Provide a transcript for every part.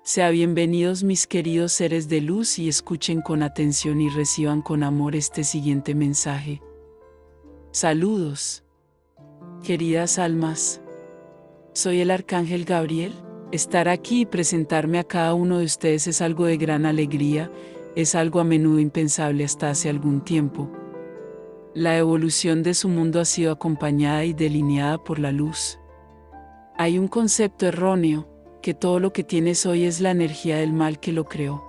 Sean bienvenidos mis queridos seres de luz y escuchen con atención y reciban con amor este siguiente mensaje. Saludos, queridas almas. Soy el Arcángel Gabriel. Estar aquí y presentarme a cada uno de ustedes es algo de gran alegría, es algo a menudo impensable hasta hace algún tiempo. La evolución de su mundo ha sido acompañada y delineada por la luz. Hay un concepto erróneo, que todo lo que tienes hoy es la energía del mal que lo creó.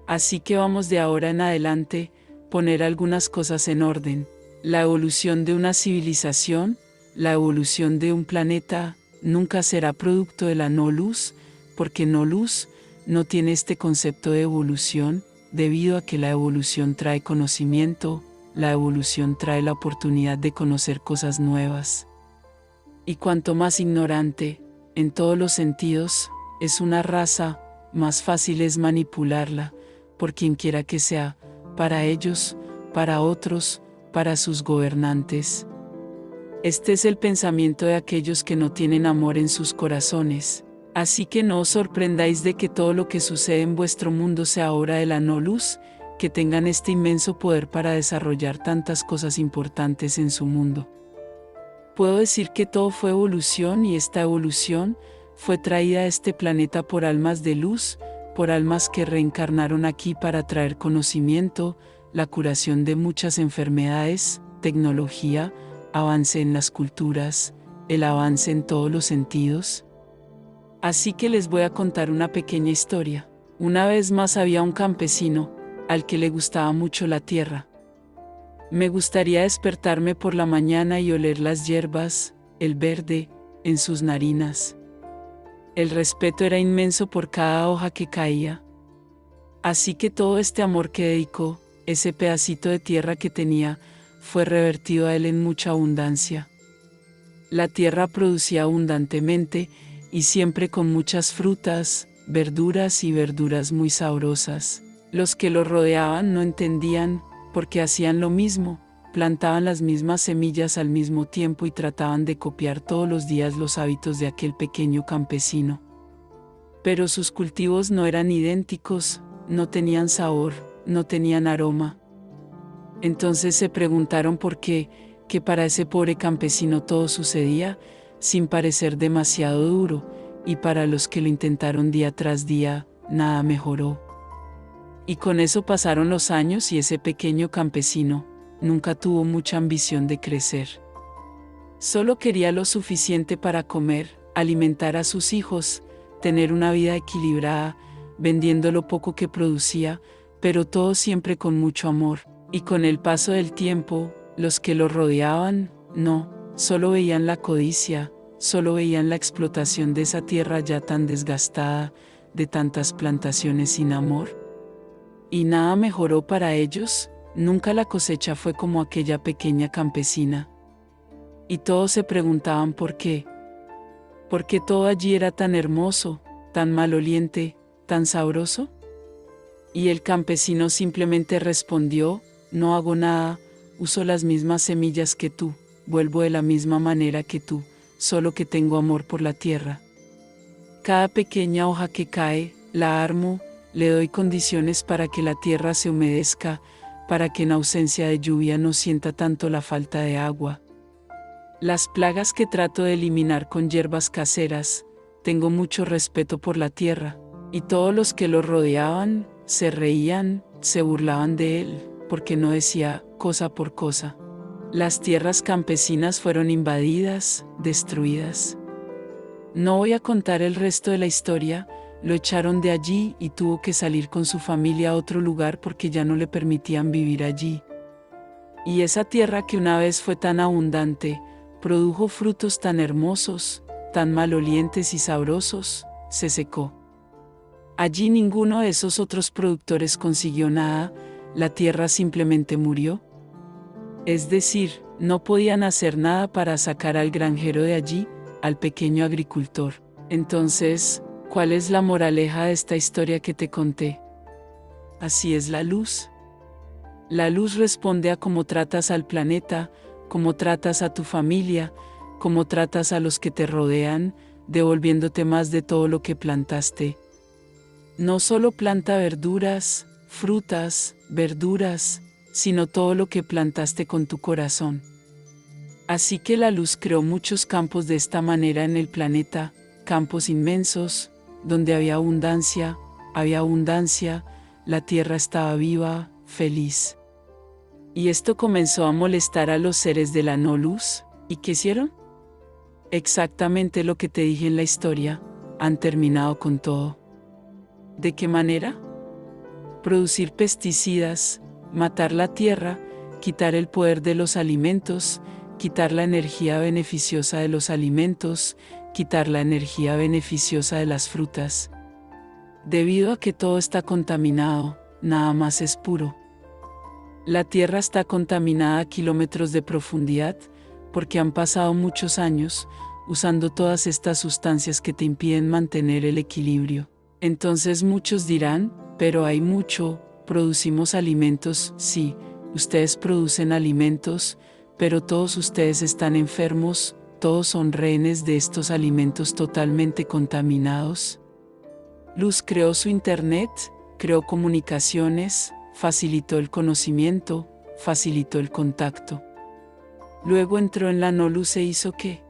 Así que vamos de ahora en adelante, poner algunas cosas en orden. La evolución de una civilización, la evolución de un planeta, nunca será producto de la no luz, porque no luz no tiene este concepto de evolución, debido a que la evolución trae conocimiento, la evolución trae la oportunidad de conocer cosas nuevas. Y cuanto más ignorante, en todos los sentidos, es una raza, más fácil es manipularla, por quien quiera que sea, para ellos, para otros, para sus gobernantes. Este es el pensamiento de aquellos que no tienen amor en sus corazones. Así que no os sorprendáis de que todo lo que sucede en vuestro mundo sea obra de la no luz, que tengan este inmenso poder para desarrollar tantas cosas importantes en su mundo. Puedo decir que todo fue evolución y esta evolución fue traída a este planeta por almas de luz, por almas que reencarnaron aquí para traer conocimiento, la curación de muchas enfermedades, tecnología, avance en las culturas, el avance en todos los sentidos. Así que les voy a contar una pequeña historia. Una vez más había un campesino, al que le gustaba mucho la tierra. Me gustaría despertarme por la mañana y oler las hierbas, el verde, en sus narinas. El respeto era inmenso por cada hoja que caía. Así que todo este amor que dedicó, ese pedacito de tierra que tenía, fue revertido a él en mucha abundancia. La tierra producía abundantemente, y siempre con muchas frutas, verduras y verduras muy sabrosas. Los que lo rodeaban no entendían, porque hacían lo mismo, plantaban las mismas semillas al mismo tiempo y trataban de copiar todos los días los hábitos de aquel pequeño campesino. Pero sus cultivos no eran idénticos, no tenían sabor, no tenían aroma. Entonces se preguntaron por qué, que para ese pobre campesino todo sucedía, sin parecer demasiado duro, y para los que lo intentaron día tras día, nada mejoró. Y con eso pasaron los años y ese pequeño campesino nunca tuvo mucha ambición de crecer. Solo quería lo suficiente para comer, alimentar a sus hijos, tener una vida equilibrada, vendiendo lo poco que producía, pero todo siempre con mucho amor. Y con el paso del tiempo, los que lo rodeaban, solo veían la codicia, solo veían la explotación de esa tierra ya tan desgastada, de tantas plantaciones sin amor. Y nada mejoró para ellos, nunca la cosecha fue como aquella pequeña campesina. Y todos se preguntaban por qué. ¿Por qué todo allí era tan hermoso, tan maloliente, tan sabroso? Y el campesino simplemente respondió: no hago nada, uso las mismas semillas que tú, vuelvo de la misma manera que tú, solo que tengo amor por la tierra. Cada pequeña hoja que cae, la armo, le doy condiciones para que la tierra se humedezca, para que en ausencia de lluvia no sienta tanto la falta de agua. Las plagas que trato de eliminar con hierbas caseras, tengo mucho respeto por la tierra, y todos los que lo rodeaban, se reían, se burlaban de él, porque no decía cosa por cosa. Las tierras campesinas fueron invadidas, destruidas. No voy a contar el resto de la historia. Lo echaron de allí y tuvo que salir con su familia a otro lugar porque ya no le permitían vivir allí. Y esa tierra que una vez fue tan abundante, produjo frutos tan hermosos, tan malolientes y sabrosos, se secó. Allí ninguno de esos otros productores consiguió nada, la tierra simplemente murió. Es decir, no podían hacer nada para sacar al granjero de allí, al pequeño agricultor. Entonces, ¿cuál es la moraleja de esta historia que te conté? Así es la luz. La luz responde a cómo tratas al planeta, cómo tratas a tu familia, cómo tratas a los que te rodean, devolviéndote más de todo lo que plantaste. No solo planta verduras, frutas, verduras, sino todo lo que plantaste con tu corazón. Así que la luz creó muchos campos de esta manera en el planeta, campos inmensos, donde había abundancia, la tierra estaba viva, feliz. Y esto comenzó a molestar a los seres de la no luz, ¿y qué hicieron? Exactamente lo que te dije en la historia, han terminado con todo. ¿De qué manera? Producir pesticidas, matar la tierra, quitar el poder de los alimentos, quitar la energía beneficiosa de los alimentos, quitar la energía beneficiosa de las frutas. Debido a que todo está contaminado, nada más es puro. La tierra está contaminada a kilómetros de profundidad, porque han pasado muchos años usando todas estas sustancias que te impiden mantener el equilibrio. Entonces muchos dirán, pero hay mucho, producimos alimentos, sí, ustedes producen alimentos, pero todos ustedes están enfermos, todos son rehenes de estos alimentos totalmente contaminados. Luz creó su internet, creó comunicaciones, facilitó el conocimiento, facilitó el contacto. Luego entró en la no luz e hizo ¿qué?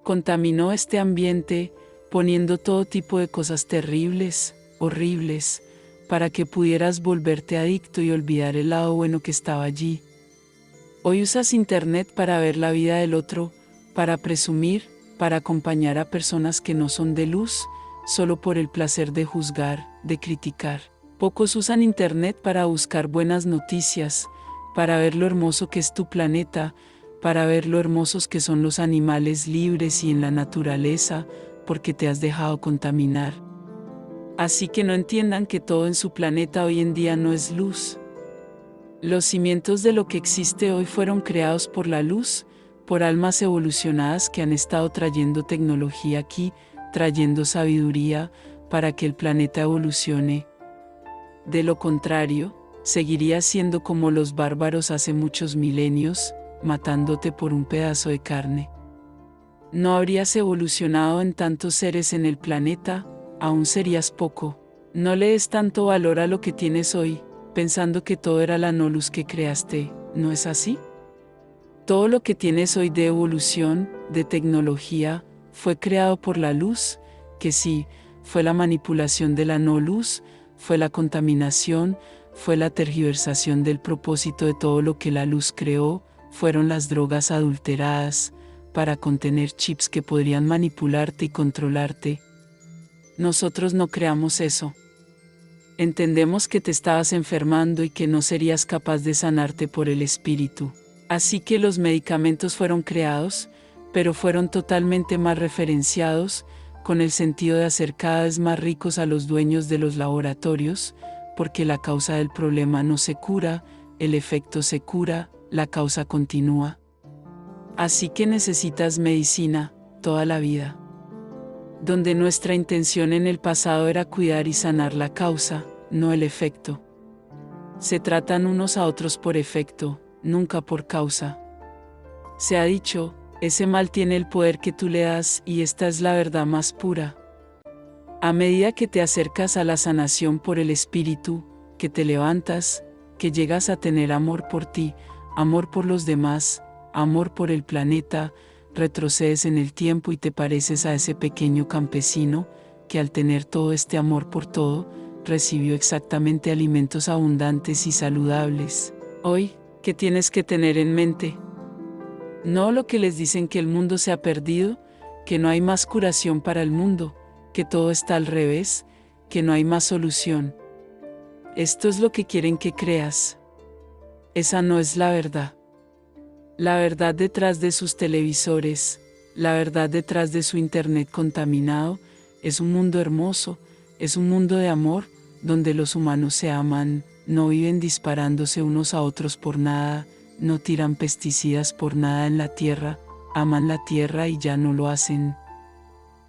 Contaminó este ambiente, poniendo todo tipo de cosas terribles, horribles, para que pudieras volverte adicto y olvidar el lado bueno que estaba allí. Hoy usas internet para ver la vida del otro, para presumir, para acompañar a personas que no son de luz, solo por el placer de juzgar, de criticar. Pocos usan internet para buscar buenas noticias, para ver lo hermoso que es tu planeta, para ver lo hermosos que son los animales libres y en la naturaleza, porque te has dejado contaminar. Así que no entiendan que todo en su planeta hoy en día no es luz. Los cimientos de lo que existe hoy fueron creados por la luz, por almas evolucionadas que han estado trayendo tecnología aquí, trayendo sabiduría, para que el planeta evolucione. De lo contrario, seguirías siendo como los bárbaros hace muchos milenios, matándote por un pedazo de carne. No habrías evolucionado en tantos seres en el planeta, aún serías poco. No le des tanto valor a lo que tienes hoy, pensando que todo era la no luz que creaste, ¿no es así? Todo lo que tienes hoy de evolución, de tecnología, fue creado por la luz, que sí, fue la manipulación de la no luz, fue la contaminación, fue la tergiversación del propósito de todo lo que la luz creó, fueron las drogas adulteradas, para contener chips que podrían manipularte y controlarte. Nosotros no creamos eso. Entendemos que te estabas enfermando y que no serías capaz de sanarte por el espíritu. Así que los medicamentos fueron creados, pero fueron totalmente más referenciados, con el sentido de hacer cada vez más ricos a los dueños de los laboratorios, porque la causa del problema no se cura, el efecto se cura, la causa continúa. Así que necesitas medicina, toda la vida. Donde nuestra intención en el pasado era cuidar y sanar la causa, no el efecto. Se tratan unos a otros por efecto, nunca por causa. Se ha dicho, ese mal tiene el poder que tú le das y esta es la verdad más pura. A medida que te acercas a la sanación por el espíritu, que te levantas, que llegas a tener amor por ti, amor por los demás, amor por el planeta, retrocedes en el tiempo y te pareces a ese pequeño campesino, que al tener todo este amor por todo, recibió exactamente alimentos abundantes y saludables. Hoy, ¿qué tienes que tener en mente? No lo que les dicen que el mundo se ha perdido, que no hay más curación para el mundo, que todo está al revés, que no hay más solución. Esto es lo que quieren que creas. Esa no es la verdad. La verdad detrás de sus televisores, la verdad detrás de su internet contaminado, es un mundo hermoso, es un mundo de amor, donde los humanos se aman, no viven disparándose unos a otros por nada, no tiran pesticidas por nada en la tierra, aman la tierra y ya no lo hacen.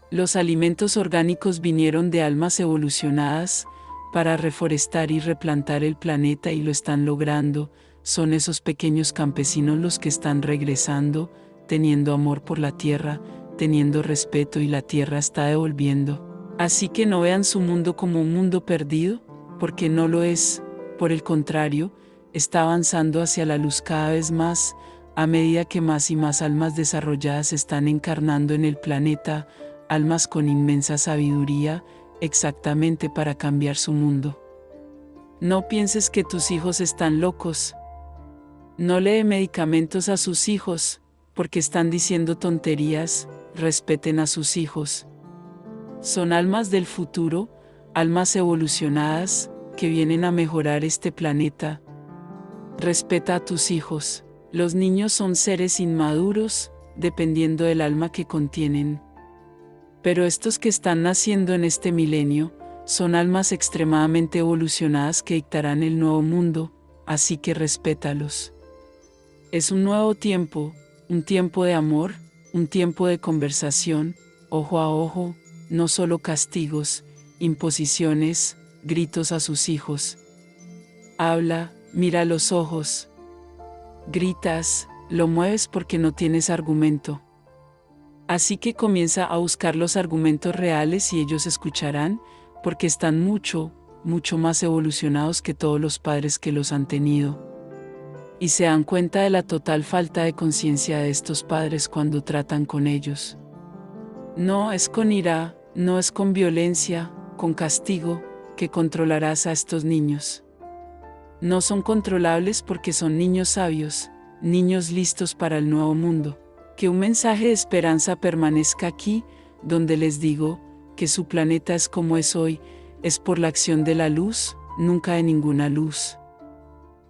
Los alimentos orgánicos vinieron de almas evolucionadas, para reforestar y replantar el planeta y lo están logrando. Son esos pequeños campesinos los que están regresando, teniendo amor por la tierra, teniendo respeto y la tierra está devolviendo. Así que no vean su mundo como un mundo perdido, porque no lo es, por el contrario, está avanzando hacia la luz cada vez más, a medida que más y más almas desarrolladas están encarnando en el planeta, almas con inmensa sabiduría, exactamente para cambiar su mundo. No pienses que tus hijos están locos. No le dé medicamentos a sus hijos, porque están diciendo tonterías, respeten a sus hijos. Son almas del futuro, almas evolucionadas, que vienen a mejorar este planeta. Respeta a tus hijos. Los niños son seres inmaduros, dependiendo del alma que contienen. Pero estos que están naciendo en este milenio, son almas extremadamente evolucionadas que dictarán el nuevo mundo, así que respétalos. Es un nuevo tiempo, un tiempo de amor, un tiempo de conversación, ojo a ojo, no solo castigos, imposiciones, gritos a sus hijos. Habla, mira a los ojos. Gritas, lo mueves porque no tienes argumento. Así que comienza a buscar los argumentos reales y ellos escucharán, porque están mucho, mucho más evolucionados que todos los padres que los han tenido. Y se dan cuenta de la total falta de conciencia de estos padres cuando tratan con ellos. No es con ira, no es con violencia, con castigo, que controlarás a estos niños. No son controlables porque son niños sabios, niños listos para el nuevo mundo. Que un mensaje de esperanza permanezca aquí, donde les digo, que su planeta es como es hoy, es por la acción de la luz, nunca de ninguna luz.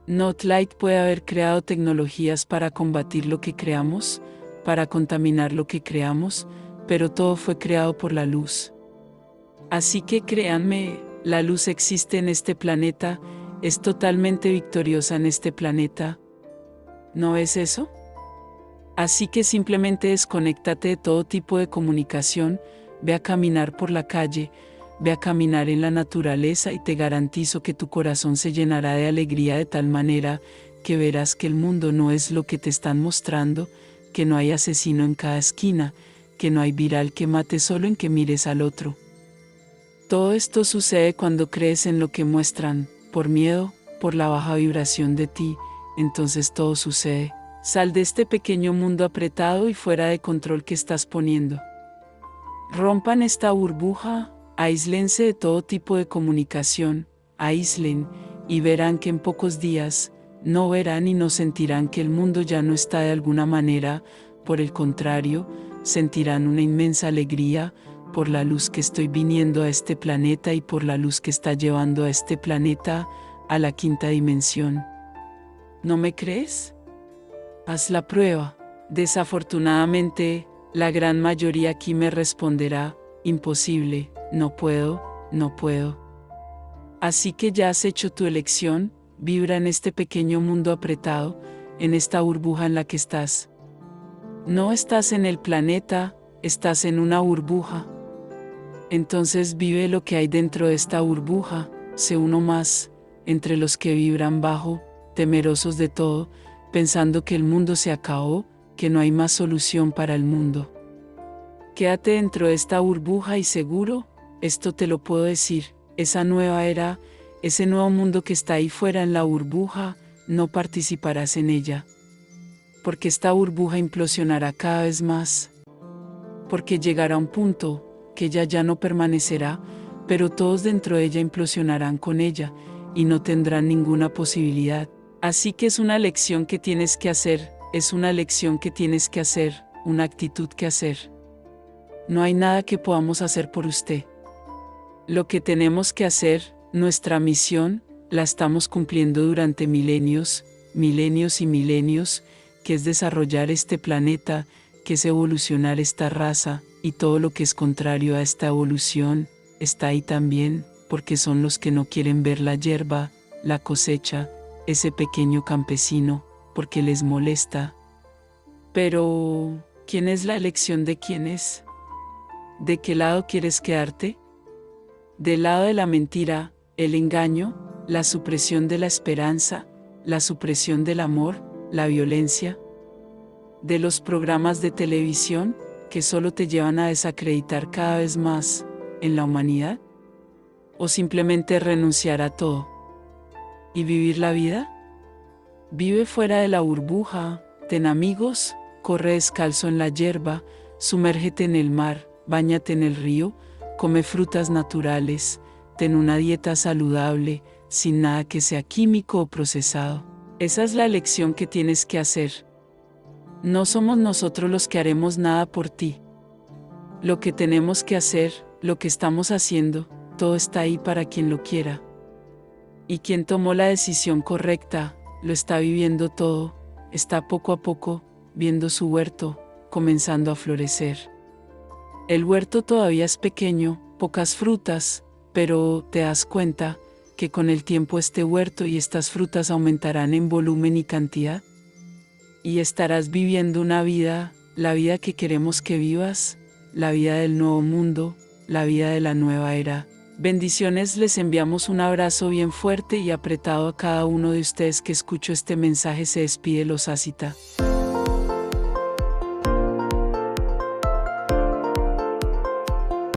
Notelight puede haber creado tecnologías para combatir lo que creamos, para contaminar lo que creamos, pero todo fue creado por la luz. Así que créanme, la luz existe en este planeta, es totalmente victoriosa en este planeta. ¿No es eso? Así que simplemente desconéctate de todo tipo de comunicación, ve a caminar por la calle, ve a caminar en la naturaleza y te garantizo que tu corazón se llenará de alegría de tal manera que verás que el mundo no es lo que te están mostrando, que no hay asesino en cada esquina, que no hay viral que mate solo en que mires al otro. Todo esto sucede cuando crees en lo que muestran, por miedo, por la baja vibración de ti, entonces todo sucede. Sal de este pequeño mundo apretado y fuera de control que estás poniendo. Rompan esta burbuja, aíslense de todo tipo de comunicación, aíslen, y verán que en pocos días, no verán y no sentirán que el mundo ya no está de alguna manera, por el contrario, sentirán una inmensa alegría, por la luz que estoy viniendo a este planeta y por la luz que está llevando a este planeta, a la quinta dimensión. ¿No me crees? Haz la prueba. Desafortunadamente, la gran mayoría aquí me responderá, imposible, no puedo, no puedo. Así que ya has hecho tu elección, vibra en este pequeño mundo apretado, en esta burbuja en la que estás. No estás en el planeta, estás en una burbuja. Entonces vive lo que hay dentro de esta burbuja, sé uno más, entre los que vibran bajo, temerosos de todo, pensando que el mundo se acabó, que no hay más solución para el mundo. Quédate dentro de esta burbuja y seguro, esto te lo puedo decir, esa nueva era, ese nuevo mundo que está ahí fuera en la burbuja, no participarás en ella. Porque esta burbuja implosionará cada vez más. Porque llegará un punto, que ella ya no permanecerá, pero todos dentro de ella implosionarán con ella, y no tendrán ninguna posibilidad. Así que es una elección que tienes que hacer, es una elección que tienes que hacer, una actitud que hacer. No hay nada que podamos hacer por usted. Lo que tenemos que hacer, nuestra misión, la estamos cumpliendo durante milenios, milenios y milenios, que es desarrollar este planeta, que es evolucionar esta raza, y todo lo que es contrario a esta evolución, está ahí también, porque son los que no quieren ver la hierba, la cosecha, ese pequeño campesino, porque les molesta. Pero, ¿quién es la elección de quién es? ¿De qué lado quieres quedarte? ¿Del lado de la mentira, el engaño, la supresión de la esperanza, la supresión del amor, la violencia? ¿De los programas de televisión, que solo te llevan a desacreditar cada vez más, en la humanidad? ¿O simplemente renunciar a todo y vivir la vida? Vive fuera de la burbuja, ten amigos, corre descalzo en la hierba, sumérgete en el mar, báñate en el río, come frutas naturales, ten una dieta saludable, sin nada que sea químico o procesado. Esa es la elección que tienes que hacer. No somos nosotros los que haremos nada por ti. Lo que tenemos que hacer, lo que estamos haciendo, todo está ahí para quien lo quiera. Y quien tomó la decisión correcta, lo está viviendo todo, está poco a poco, viendo su huerto, comenzando a florecer. El huerto todavía es pequeño, pocas frutas, pero te das cuenta que con el tiempo este huerto y estas frutas aumentarán en volumen y cantidad. Y estarás viviendo una vida, la vida que queremos que vivas, la vida del nuevo mundo, la vida de la nueva era. Bendiciones, les enviamos un abrazo bien fuerte y apretado a cada uno de ustedes que escuchó este mensaje. Se despide Los Asita.